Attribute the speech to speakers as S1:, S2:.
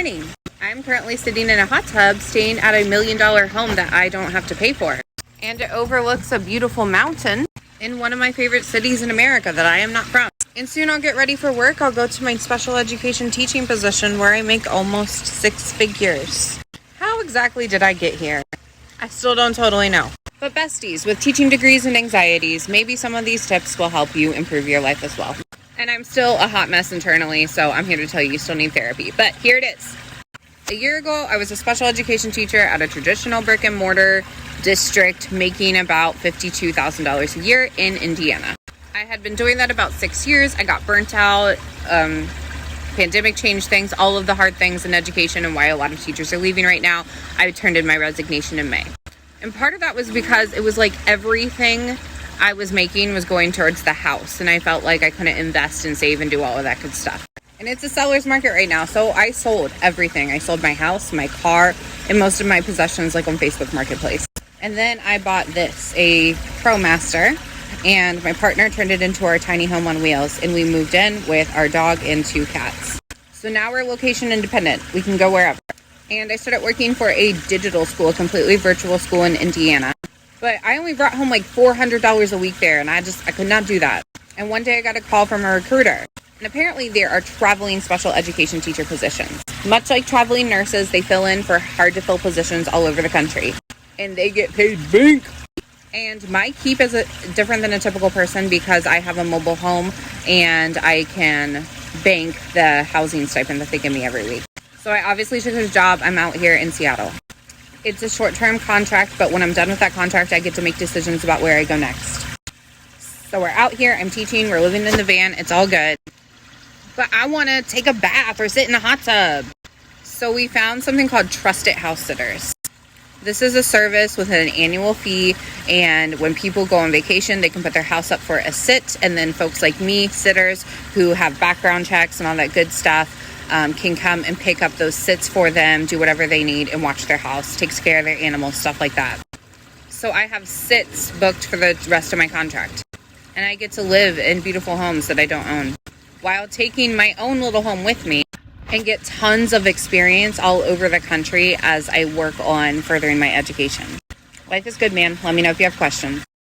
S1: morning. I'm currently sitting in a hot tub staying at a $1 million home that I don't have to pay for. And it overlooks a beautiful mountain in one of my favorite cities in America that I am not from. And soon I'll get ready for work. I'll go to my special education teaching position where I make almost 6 figures. How exactly did I get here? I still don't totally know. But besties, with teaching degrees and anxieties, maybe some of these tips will help you improve your life as well. And I'm still a hot mess internally, so I'm here to tell you still need therapy. But here it is. A year ago, I was a special education teacher at a traditional brick and mortar district making about $52,000 a year in Indiana. I had been doing that about 6 years. I got burnt out. Pandemic changed things, all of the hard things in education and why a lot of teachers are leaving right now. I turned in my resignation in May. And part of that was because it was like everything I was making was going towards the house. And I felt like I couldn't invest and save and do all of that good stuff. And it's a seller's market right now. So I sold everything. I sold my house, my car, and most of my possessions like on Facebook Marketplace. And then I bought this, a ProMaster. And my partner turned it into our tiny home on wheels. And we moved in with our dog and 2 cats. So now we're location independent. We can go wherever. And I started working for a digital school, a completely virtual school in Indiana. But I only brought home like $400 a week there, and I could not do that. And one day I got a call from a recruiter. And apparently there are traveling special education teacher positions. Much like traveling nurses, they fill in for hard-to-fill positions all over the country. And they get paid big. And my keep is different than a typical person because I have a mobile home and I can bank the housing stipend that they give me every week. So I obviously took this job. I'm out here in Seattle. It's a short-term contract, but when I'm done with that contract, I get to make decisions about where I go next. So we're out here. I'm teaching. We're living in the van. It's all good. But I want to take a bath or sit in a hot tub. So we found something called Trusted House Sitters. This is a service with an annual fee, and when people go on vacation, they can put their house up for a sit, and then folks like me, sitters who have background checks and all that good stuff, can come and pick up those sits for them, do whatever they need, and watch their house, takes care of their animals, stuff like that. So I have sits booked for the rest of my contract. And I get to live in beautiful homes that I don't own, while taking my own little home with me and get tons of experience all over the country as I work on furthering my education. Life is good, man. Let me know if you have questions.